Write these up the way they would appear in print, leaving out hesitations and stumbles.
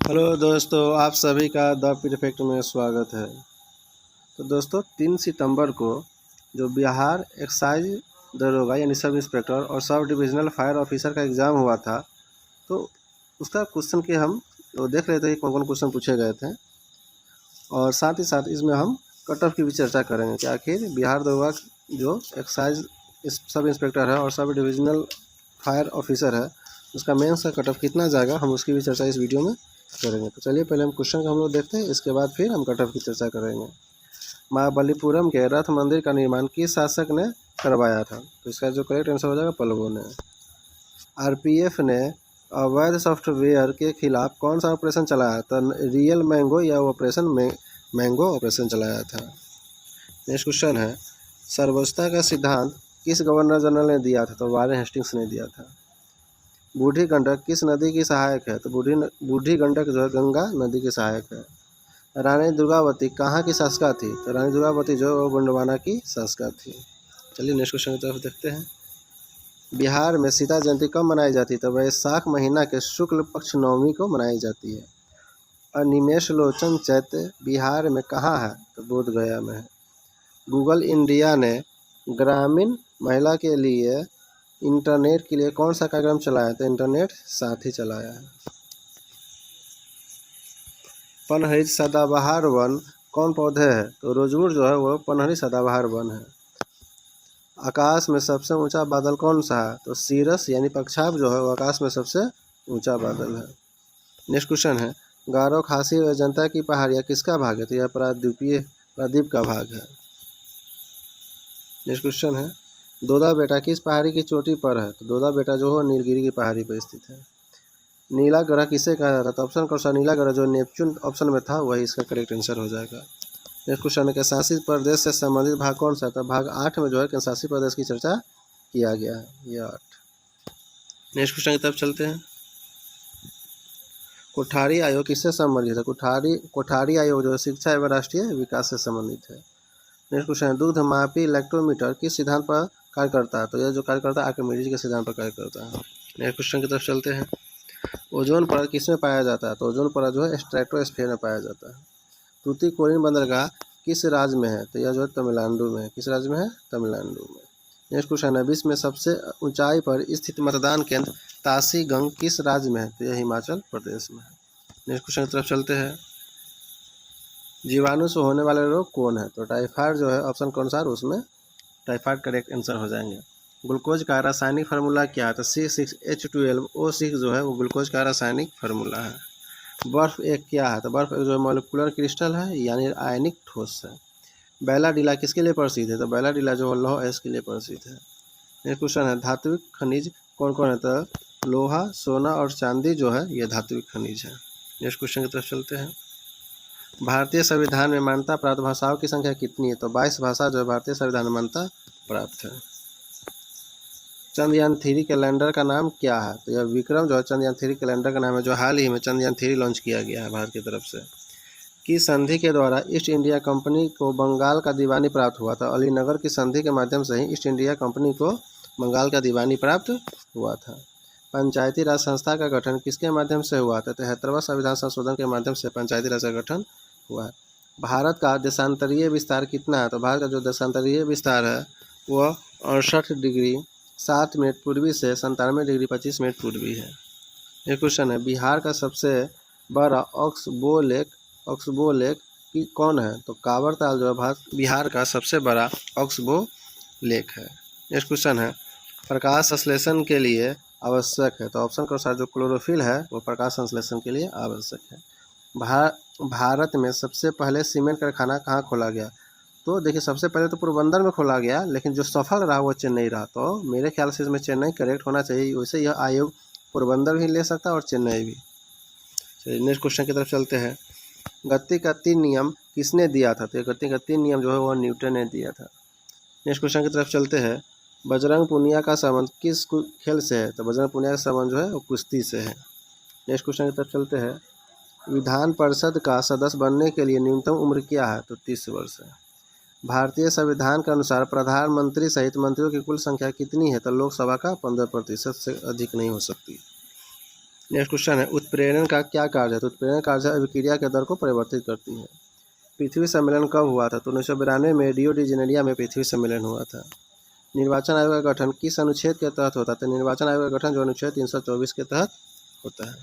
Hello दोस्तों, आप सभी का द परफेक्ट में स्वागत है। तो दोस्तों 3 सितंबर को जो बिहार एक्साइज दरोगा यानी सब इंस्पेक्टर और सब डिविजनल फायर ऑफिसर का एग्ज़ाम हुआ था, तो उसका क्वेश्चन के हम तो देख रहे थे कि कौन कौन क्वेश्चन पूछे गए थे, और साथ ही साथ इसमें हम कट ऑफ की भी चर्चा करेंगे कि आखिर बिहार दरोगा जो एक्साइज सब इंस्पेक्टर है और सब डिविजनल फायर ऑफिसर है उसका मेंस का कट ऑफ कितना जाएगा, हम उसकी भी चर्चा इस वीडियो में करेंगे। तो चलिए पहले हम क्वेश्चन को हम लोग देखते हैं, इसके बाद फिर हम कट ऑफ की चर्चा करेंगे। महाबलीपुरम के रथ मंदिर का निर्माण किस शासक ने करवाया था? तो इसका जो करेक्ट आंसर हो जाएगा पल्लवों ने। आरपीएफ ने अवैध सॉफ्टवेयर के खिलाफ कौन सा ऑपरेशन चलाया था? रियल मैंगो या ऑपरेशन मैंगो ऑपरेशन चलाया था। नेक्स्ट क्वेश्चन है, सर्वोच्चता का सिद्धांत किस गवर्नर जनरल ने दिया था? तो वारेन हेस्टिंग्स ने दिया था। बूढ़ी गंडक किस नदी की सहायक है? तो बूढ़ी गंडक जो है गंगा नदी की सहायक है। रानी दुर्गावती कहाँ की शासका थी? तो रानी दुर्गावती जो है वो गोंडवाना की शासका थी। चलिए नेक्स्ट क्वेश्चन की तरफ देखते हैं। बिहार में सीता जयंती कब मनाई जाती है? तो वैशाख महीना के शुक्ल पक्ष नवमी को मनाई जाती है। अनिमेष लोचन चैत्य बिहार में कहाँ है? तो बोध गया में है। गूगल इंडिया ने ग्रामीण महिला के लिए इंटरनेट के लिए कौन सा कार्यक्रम चलाया? तो इंटरनेट साथी चलाया है। पनहरित सदाबहार वन कौन पौधे है? तो रोजवुड जो है वो पनहरित सदाबहार वन है। आकाश में सबसे ऊंचा बादल कौन सा है? तो सीरस यानी पक्षाप जो है वो आकाश में सबसे ऊंचा बादल है। नेक्स्ट क्वेश्चन है, गारो खासी व जनता की पहाड़ियाँ किसका भाग है? तो यह प्रादीप का भाग है। नेक्स्ट क्वेश्चन है, दोदा बेटा किस पहाड़ी की चोटी पर है? तो दोदा बेटा जो है नीलगिरी की पहाड़ी पर स्थित है। नीला ग्रह किसे कहा जाता है? तो ऑप्शन कौन सा? नीला ग्रह जो नेपच्यून ऑप्शन में था वही इसका करेक्ट आंसर हो जाएगा। नेक्स्ट क्वेश्चन है, शासित प्रदेश से संबंधित भाग कौन सा था? भाग 8 में जो है शासित प्रदेश की चर्चा किया गया है, ये 8। नेक्स्ट क्वेश्चन की तरफ चलते हैं। कोठारी आयोग किससे संबंधित है? कोठारी आयोग जो है शिक्षा एवं राष्ट्रीय विकास से संबंधित है। नेक्स्ट क्वेश्चन है, दूध मापी इलेक्ट्रोमीटर किस सिद्धांत पर कार्य करता है? तो यह जो कार्य करता है आर्किमिडीज के सिद्धांत पर कार्य करता है। नेक्स्ट क्वेश्चन की तरफ चलते हैं। ओजोन परत किसमें पाया जाता है? तो ओजोन परत जो है स्ट्रेटोस्फीयर में पाया जाता है। तूतीकोरिन बंदरगाह किस राज्य में है? तो यह जो है तमिलनाडु में है। किस राज्य में है? तमिलनाडु में। नेक्स्ट क्वेश्चन है, विश्व में सबसे ऊंचाई पर स्थित मतदान केंद्र ताशीगंग किस राज्य में है? तो यह हिमाचल प्रदेश में है। नेक्स्ट क्वेश्चन की तरफ चलते हैं। जीवाणु से होने वाले रोग कौन है? तो टाइफाइड जो है ऑप्शन कौन सा है उसमें टाइफाइड करेक्ट आंसर हो जाएंगे। ग्लूकोज का रासायनिक फार्मूला क्या है? तो C6H12O6 जो है वो ग्लूकोज का रासायनिक फार्मूला है। बर्फ एक क्या है? तो बर्फ एक जो है मॉलिक्यूलर क्रिस्टल है यानी आयनिक ठोस है। बैलाडीला किसके लिए प्रसिद्ध है? तो बैलाडीला जो लौह अयस्क के लिए प्रसिद्ध है। नेक्स्ट क्वेश्चन है, धात्विक खनिज कौन कौन है? तो लोहा, सोना और चांदी जो है ये धात्विक खनिज है। नेक्स्ट क्वेश्चन की तरफ चलते हैं। भारतीय संविधान में मान्यता प्राप्त भाषाओं की संख्या कितनी है? तो 22 भाषा जो है भारतीय संविधान में मान्यता प्राप्त है। चंद्रयान 3 कैलेंडर का नाम क्या है? तो यह विक्रम जो है चंद्रयान 3 कैलेंडर का नाम है, जो हाल ही में चंद्रयान 3 लॉन्च किया गया है भारत की तरफ से। किस संधि के द्वारा ईस्ट इंडिया कंपनी को बंगाल का दीवानी प्राप्त हुआ था? अलीनगर की संधि के माध्यम से ही ईस्ट इंडिया कंपनी को बंगाल का दीवानी प्राप्त हुआ था। पंचायती राज संस्था का गठन किसके माध्यम से हुआ था? तो 73वां संविधान संशोधन के माध्यम से पंचायती राज का गठन हुआ है। भारत का देशांतरीय विस्तार कितना है? तो भारत का जो देशांतरीय विस्तार है वह 68 डिग्री 7 मिनट पूर्वी से 97 डिग्री 25 मिनट पूर्वी है। एक क्वेश्चन है, बिहार का सबसे बड़ा ऑक्सबो लेक की कौन है? तो कांवर ताल जो है बिहार का सबसे बड़ा ऑक्सबो लेक है। नेक्स्ट क्वेश्चन है, प्रकाश संश्लेषण के लिए आवश्यक है? तो ऑप्शन के अनुसार जो क्लोरोफिल है वो प्रकाश संश्लेषण के लिए आवश्यक है। भारत में सबसे पहले सीमेंट कारखाना कहाँ खोला गया? तो देखिए सबसे पहले तो पोरबंदर में खोला गया, लेकिन जो सफल रहा वो चेन्नई रहा। तो मेरे ख्याल से इसमें चेन्नई करेक्ट होना चाहिए। वैसे यह आयोग पोरबंदर भी ले सकता है और चेन्नई भी। चलिए नेक्स्ट क्वेश्चन की तरफ चलते हैं। गति का 3 नियम किसने दिया था? तो गति का 3 नियम जो है वो न्यूटन ने दिया था। नेक्स्ट क्वेश्चन की तरफ चलते हैं। बजरंग पूनिया का संबंध किस खेल से है? तो बजरंग पूनिया का संबंध जो है वो कुश्ती से है। नेक्स्ट क्वेश्चन की तरफ चलते हैं। विधान परिषद का सदस्य बनने के लिए न्यूनतम उम्र क्या है? तो 30 वर्ष है। भारतीय संविधान के अनुसार प्रधानमंत्री सहित मंत्रियों की कुल संख्या कितनी है? तो लोकसभा का 15% से अधिक नहीं हो सकती। नेक्स्ट क्वेश्चन है उत्प्रेरण का क्या कार्य है? तो उत्प्रेरण कार्य अभिक्रिया के दर को परिवर्तित करती है। पृथ्वी सम्मेलन कब हुआ था? तो 1992 में रियो डी जेनेरिया में पृथ्वी सम्मेलन हुआ था। निर्वाचन आयोग का गठन किस अनुच्छेद के तहत होता है? तो निर्वाचन आयोग का गठन जो अनुच्छेद 324 के तहत होता है।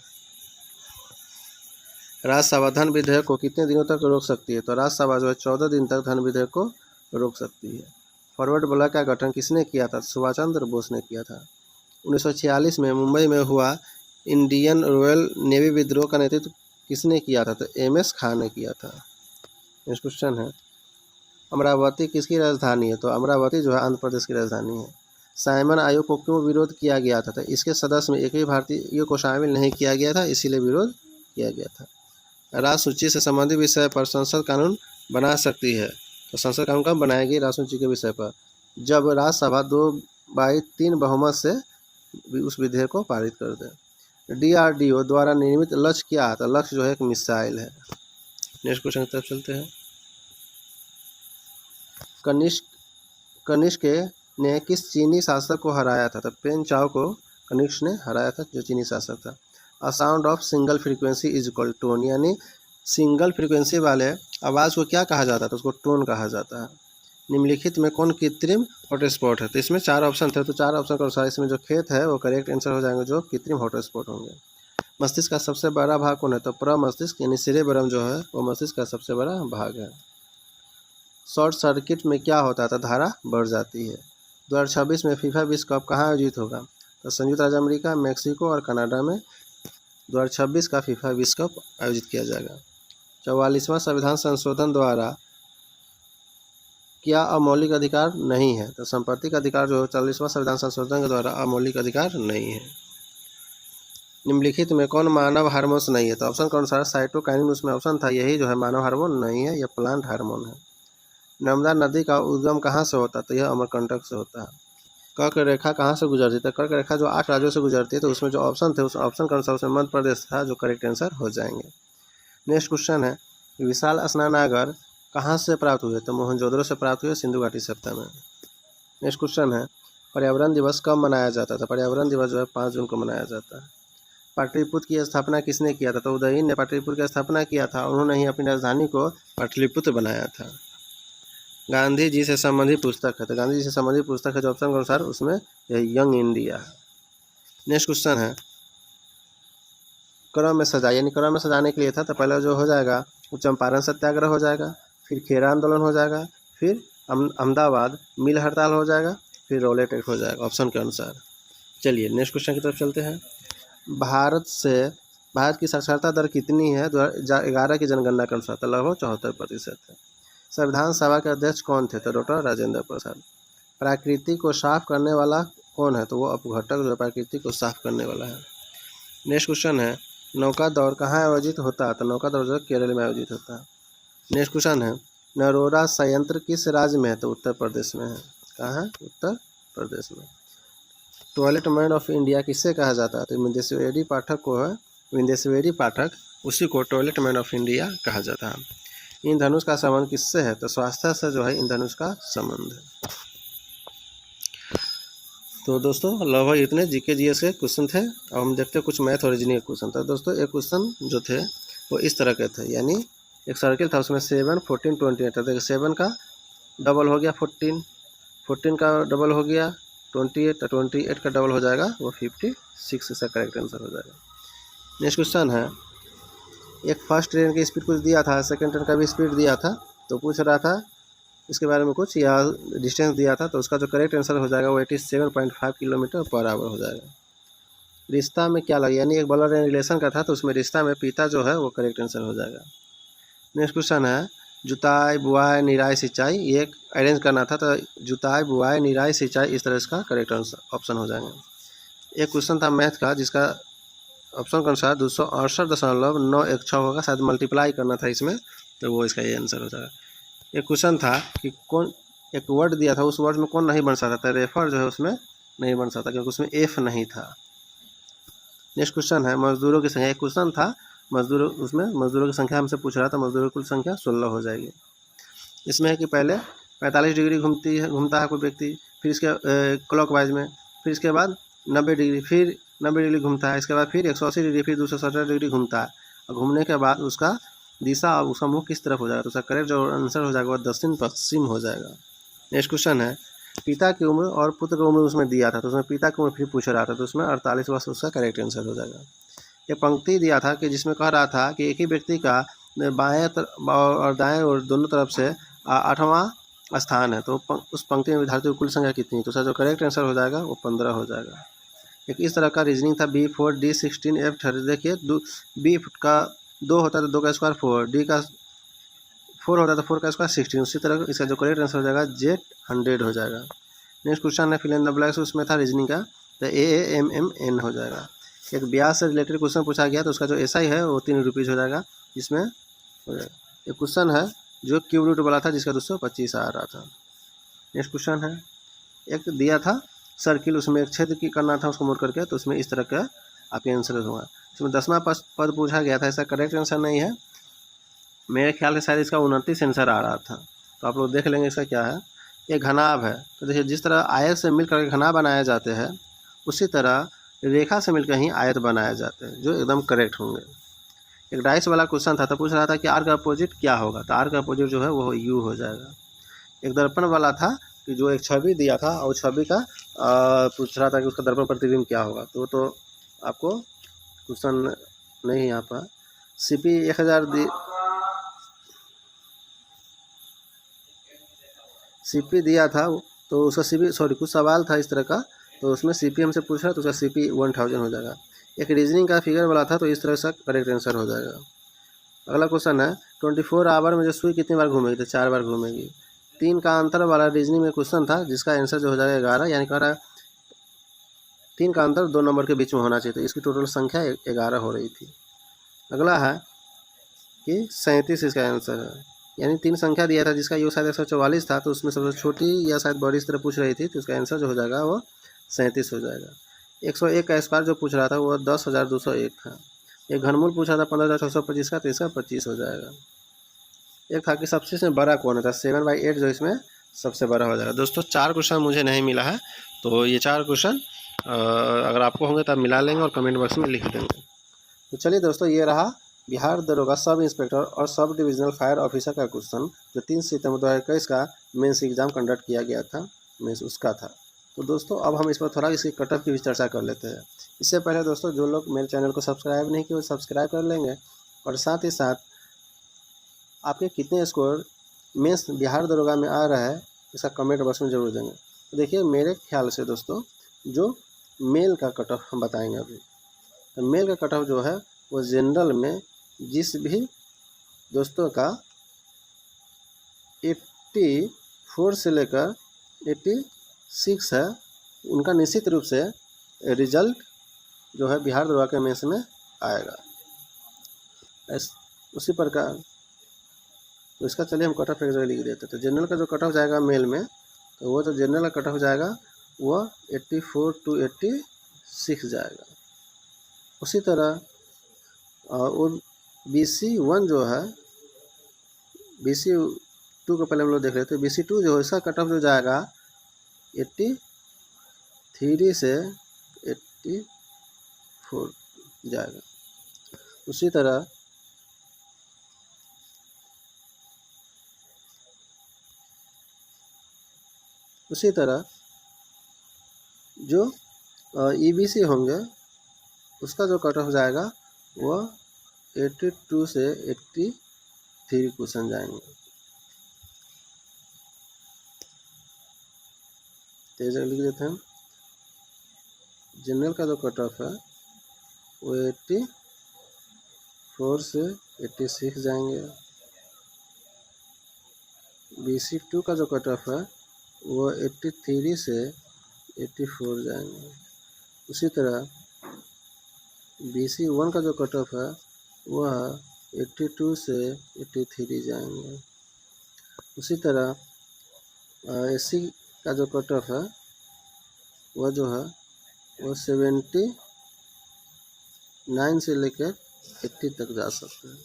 राज्यसभा धन विधेयक को कितने दिनों तक रोक सकती है? तो राज्यसभा जो है 14 दिन तक धन विधेयक को रोक सकती है। फॉरवर्ड ब्लॉक का गठन किसने किया था? सुभाष चंद्र बोस ने किया था। 1946 में मुंबई में हुआ इंडियन रॉयल नेवी विद्रोह का नेतृत्व किसने किया था? तो MS खान ने किया था। नेक्स्ट क्वेश्चन है अमरावती किसकी राजधानी है? तो अमरावती जो है आंध्र प्रदेश की राजधानी है। साइमन आयोग को क्यों विरोध किया गया था? तो इसके सदस्य में एक भी भारतीय को शामिल नहीं किया गया था, इसीलिए विरोध किया गया था। राज्य सूची से संबंधित विषय पर संसद कानून बना सकती है। तो संसद कानून कब बनाएगी? राज्य सूची के विषय पर जब राज्यसभा 2/3 बहुमत से उस विधेयक को पारित कर दे। DRDO द्वारा निर्मित लक्ष्य क्या है? तो लक्ष्य जो है एक मिसाइल है। नेक्स्ट क्वेश्चन की तरफ चलते हैं। कनिष्क ने किस चीनी शासक को हराया था? तो पेन चाओ को कनिष्क ने हराया था, जो चीनी शासक था। A sound of single frequency is equal tone, यानी सिंगल फ्रीक्वेंसी वाले आवाज़ को क्या कहा जाता है? तो उसको टोन कहा जाता है। निम्नलिखित में कौन कृत्रिम हॉटस्पॉट है? तो इसमें 4 ऑप्शन थे, तो 4 ऑप्शन के अनुसार इसमें जो खेत है वो करेक्ट आंसर हो जाएंगे, जो कृत्रिम हॉटस्पॉट होंगे। मस्तिष्क का सबसे बड़ा भाग कौन है? तो प्रमस्तिष्क यानी सेरेब्रम जो है वो मस्तिष्क का सबसे बड़ा भाग है। शॉर्ट सर्किट में क्या होता है? तो धारा बढ़ जाती है। 2026 में फीफा विश्व कप कहाँ आयोजित होगा? तो संयुक्त राज्य अमेरिका, मैक्सिको और कनाडा में 2026 का फीफा विश्व कप आयोजित किया जाएगा। 44वां संविधान संशोधन द्वारा क्या अमौलिक अधिकार नहीं है? तो संपत्ति का अधिकार जो 44वां संविधान संशोधन के द्वारा अमौलिक अधिकार नहीं है। निम्नलिखित में कौन मानव हार्मोन्स नहीं है? तो ऑप्शन के अनुसार साइटोकाइनिन उसमें ऑप्शन था, यही जो है मानव हार्मोन नहीं है, यह प्लांट हार्मोन है। नर्मदा नदी का उद्गम कहाँ से होता है? तो यह अमरकंटक से होता है। कर्क रेखा कहाँ से गुजरती है? कर्क रेखा जो 8 राज्यों से गुजरती है, तो उसमें जो ऑप्शन थे उस ऑप्शन के अनुसार उसमें मध्य प्रदेश था, जो करेक्ट आंसर हो जाएंगे। नेक्स्ट क्वेश्चन है विशाल स्नानागार कहाँ से प्राप्त हुए? तो मोहनजोदड़ो से प्राप्त हुए, सिंधु घाटी सभ्यता में। नेक्स्ट क्वेश्चन है पर्यावरण दिवस कब मनाया जाता था? पर्यावरण दिवस जो है 5 जून को मनाया जाता है। पाटलिपुत्र की स्थापना किसने किया था? तो उदयन ने पाटलिपुत्र की स्थापना किया था, उन्होंने ही अपनी राजधानी को पाटलिपुत्र बनाया था। गांधी जी से संबंधित पुस्तक है, तो गांधी जी से संबंधित पुस्तक है जो ऑप्शन के अनुसार उसमें यंग इंडिया है। नेक्स्ट क्वेश्चन है क्रम में सजा, यानी क्रम में सजाने के लिए था, तो पहले जो हो जाएगा वो चंपारण सत्याग्रह हो जाएगा, फिर खेरा आंदोलन हो जाएगा, फिर अहमदाबाद मिल हड़ताल हो जाएगा, फिर रौलेट एक्ट हो जाएगा ऑप्शन के अनुसार। चलिए नेक्स्ट क्वेश्चन की तरफ चलते हैं। भारत की साक्षरता दर कितनी है 2011 की जनगणना के अनुसार? तो लगभग 74% है। संविधान सभा के अध्यक्ष कौन थे? तो डॉक्टर राजेंद्र प्रसाद। प्रकृति को साफ करने वाला कौन है? तो वो अपघटक जो प्रकृति को साफ करने वाला है। नेक्स्ट क्वेश्चन है नौका दौड़ कहाँ आयोजित होता है? तो नौका दौड़ जो केरल में आयोजित होता है। नेक्स्ट क्वेश्चन है नरोरा संयंत्र किस राज्य में है? तो उत्तर प्रदेश में है। कहाँ है? उत्तर प्रदेश में। टॉयलेट मैन ऑफ इंडिया किससे कहा जाता है? तो विंदेश्वरी पाठक को है, विंदेश्वरी पाठक उसी को टॉयलेट मैन ऑफ इंडिया कहा जाता है। इंद्रधनुष का संबंध किससे है? तो स्वास्थ्य से जो है इंद्रधनुष का संबंध है। तो दोस्तों लगभग इतने जीके जीएस के क्वेश्चन थे। अब हम देखते हैं कुछ मैथ और रीजनिंग के क्वेश्चन। तो दोस्तों एक क्वेश्चन जो थे वो इस तरह के थे, यानी एक सर्किल था उसमें 7, 14, 28 था। देखिए 7 का डबल हो गया 14, 14 का डबल हो गया 28, 28 का डबल हो जाएगा वो 56, इसका करेक्ट आंसर हो जाएगा। नेक्स्ट क्वेश्चन है एक फर्स्ट ट्रेन की स्पीड कुछ दिया था, सेकंड ट्रेन का भी स्पीड दिया था, तो पूछ रहा था इसके बारे में कुछ या डिस्टेंस दिया था, तो उसका जो करेक्ट आंसर हो जाएगा वो 87.5 किलोमीटर पर आवर हो जाएगा। रिश्ता में क्या लगा, यानी एक ब्लड रिलेशन का था, तो उसमें रिश्ता में पिता जो है वो करेक्ट आंसर हो जाएगा। नेक्स्ट क्वेश्चन है जुताई बुआई निराई सिंचाई, ये अरेंज करना था, तो जुताई बुआई निराई सिंचाई इस तरह इसका करेक्ट ऑप्शन हो जाएगा। एक क्वेश्चन था मैथ का जिसका ऑप्शन के अनुसार 268.916 होगा, शायद मल्टीप्लाई करना था इसमें, तो वो इसका ये आंसर हो जाएगा। एक क्वेश्चन था कि कौन एक वर्ड दिया था, उस वर्ड में कौन नहीं बन सकता था? रेफर जो है उसमें नहीं बन सकता क्योंकि उसमें एफ नहीं था। नेक्स्ट क्वेश्चन है मजदूरों की संख्या, एक क्वेश्चन था मजदूरों, उसमें मजदूरों की संख्या हमसे पूछ रहा था, मजदूरों की कुल संख्या 16 हो जाएगी। इसमें है कि पहले 45 डिग्री घूमता है कोई व्यक्ति, फिर इसके क्लॉकवाइज में, फिर इसके बाद 90 डिग्री, फिर 90 डिग्री घूमता है, इसके बाद फिर 180 डिग्री, फिर 270 डिग्री घूमता है, और घूमने के बाद उसका दिशा और उसका मुख किस तरफ हो जाएगा, तो उसका करेक्ट जो आंसर हो जाएगा वह दक्षिण पश्चिम हो जाएगा। नेक्स्ट क्वेश्चन है, पिता की उम्र और पुत्र की उम्र उसमें दिया था, तो उसमें पिता की उम्र फिर पूछ रहा था, तो उसमें 48 वर्ष उसका करेक्ट आंसर हो जाएगा। ये पंक्ति दिया था कि जिसमें कह रहा था कि एक ही व्यक्ति का बाएं और दाएं और दोनों तरफ से 8वां स्थान है, तो उस पंक्ति में विद्यार्थियों की कुल संख्या कितनी है, तो उसका जो करेक्ट आंसर हो जाएगा वो 15 हो जाएगा। एक इस तरह का रीजनिंग था। B4 D16 F30। देखिए B का 2 होता है तो 2 का स्क्वायर 4, D का 4 होता है तो 4 का स्क्वायर 16। उसी तरह इसका जो करेक्ट आंसर हो जाएगा Z100 हो जाएगा। नेक्स्ट क्वेश्चन है फिल इन द ब्लैंक्स, उसमें था रीजनिंग का, तो AAMMN हो जाएगा। एक ब्याज से रिलेटेड क्वेश्चन पूछा गया, तो उसका जो SI है वो 3 रुपीज़ हो जाएगा, जिसमें हो जाएगा। एक क्वेश्चन है जो क्यूब रूट वाला था, जिसका 225 आ रहा था। नेक्स्ट क्वेश्चन है, एक दिया था सर्किल, उसमें एक छेद की करना था उसको मोड़ करके, तो उसमें इस तरह का आपके आंसर होगा। इसमें 10वां पद पूछा गया था, इसका करेक्ट आंसर नहीं है, मेरे ख्याल से शायद इसका 29 आंसर आ रहा था, तो आप लोग देख लेंगे इसका क्या है। ये घनाभ है, तो देखिए जिस तरह आयत से मिलकर घना बनाए जाते हैं, उसी तरह रेखा से मिलकर ही आयत बनाए जाते हैं, जो एकदम करेक्ट होंगे। एक डाइस वाला क्वेश्चन था, तो पूछ रहा था कि आर का अपोजिट क्या होगा, तो आर का अपोजिट जो है वो यू हो जाएगा। एक दर्पण वाला था कि जो एक छवि दिया था और छवि का पूछ रहा था कि उसका दर्पण प्रतिबिंब क्या होगा, तो आपको क्वेश्चन नहीं यहाँ पर। CP 1000 CP दिया था, तो उसका CP कुछ सवाल था इस तरह का, तो उसमें CP हमसे पूछ रहा, तो उसका CP 1000 हो जाएगा। एक रीजनिंग का फिगर वाला था, तो इस तरह से करेक्ट आंसर हो जाएगा। अगला क्वेश्चन है 24 आवर में जो सुई कितनी बार घूमेगी, तो 4 बार घूमेगी। 3 का अंतर वाला रीजनिंग में क्वेश्चन था, जिसका आंसर जो हो जाएगा 11, यानी कह रहा है 3 का अंतर 2 नंबर के बीच में होना चाहिए, तो इसकी टोटल संख्या 11 हो रही थी। अगला है कि 37 इसका आंसर है, यानी 3 संख्या दिया था जिसका योग शायद 144 था, तो उसमें सबसे छोटी या शायद बड़ी इस तरह पूछ रही थी, तो इसका आंसर जो हो जाएगा वो 37 हो जाएगा। 101 का स्क्वायर जो पूछ रहा था वो 10,201 था। एक घनमूल पूछा था 15,625 का, तो इसका 25 हो जाएगा। एक था कि सबसे इसमें बड़ा कौन है, 7/8 जो इसमें सबसे बड़ा हो जाएगा। दोस्तों 4 क्वेश्चन मुझे नहीं मिला है, तो ये 4 क्वेश्चन अगर आपको होंगे तो आप मिला लेंगे और कमेंट बॉक्स में लिख देंगे। तो चलिए दोस्तों, ये रहा बिहार दरोगा सब इंस्पेक्टर और सब डिविजनल फायर ऑफिसर का क्वेश्चन, जो 3 सितंबर 2021 का मेंस एग्जाम कंडक्ट किया गया था, मेंस उसका था। तो दोस्तों अब हम इस पर थोड़ा इसकी कट ऑफ की भी चर्चा कर लेते हैं। इससे पहले दोस्तों जो लोग मेरे चैनल को सब्सक्राइब नहीं किए वो सब्सक्राइब कर लेंगे, और साथ ही साथ आपके कितने स्कोर मेंस बिहार दरोगा में आ रहा है इसका कमेंट बॉक्स में ज़रूर देंगे। तो देखिए मेरे ख्याल से दोस्तों जो मेल का कट ऑफ हम बताएंगे अभी, तो मेल का कट ऑफ जो है वो जनरल में जिस भी दोस्तों का 84 से लेकर 86 है, उनका निश्चित रूप से रिजल्ट जो है बिहार दरोगा के मेंस में आएगा। उसी प्रकार तो इसका चलिए हम कट ऑफ एक जगह लिख देते हैं। तो जनरल का जो कट ऑफ जाएगा मेल में, तो वो जो जनरल का कट ऑफ जाएगा वो 84 to 86 जाएगा। उसी तरह वो BC1 जो है, BC2 को पहले हम लोग देख रहे थे। BC2 जो है इसका कट ऑफ जो जाएगा 83 से 84 जाएगा। उसी तरह जो EBC होंगे उसका जो कट ऑफ जाएगा वो 82 से 83 क्वेश्चन जाएंगे। तेज लिख देते हैं। जनरल का जो कट ऑफ है वो 84 से 86 जाएंगे। BC2 का जो कट ऑफ है वो 83 से 84 जाएंगे। उसी तरह BC1 का जो कट ऑफ है वह 82 से 83 जाएंगे। उसी तरह SC का जो कट ऑफ है वह जो है वो 79 से लेकर 80 तक जा सकते हैं।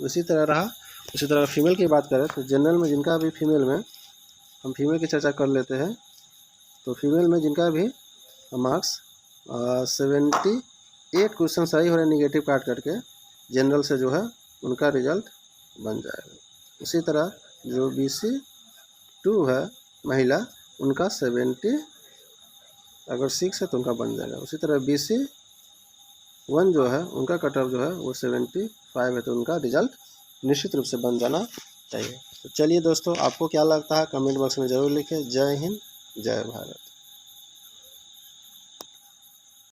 उसी तरह रहा। उसी तरह फीमेल की बात करें तो जनरल में जिनका भी फीमेल में हम फीमेल की चर्चा कर लेते हैं। तो फीमेल में जिनका भी मार्क्स 78 क्वेश्चन सही हो रहे निगेटिव काट करके जनरल से जो है उनका रिजल्ट बन जाएगा। उसी तरह जो BC2 है महिला, उनका 70 अगर 6 है तो उनका बन जाएगा। उसी तरह BC1 जो है उनका कट ऑफ जो है वो 75 है, तो उनका रिजल्ट निश्चित रूप से बन जाना चाहिए। तो चलिए दोस्तों, आपको क्या लगता है कमेंट बॉक्स में ज़रूर लिखें। जय हिंद, जय भारत।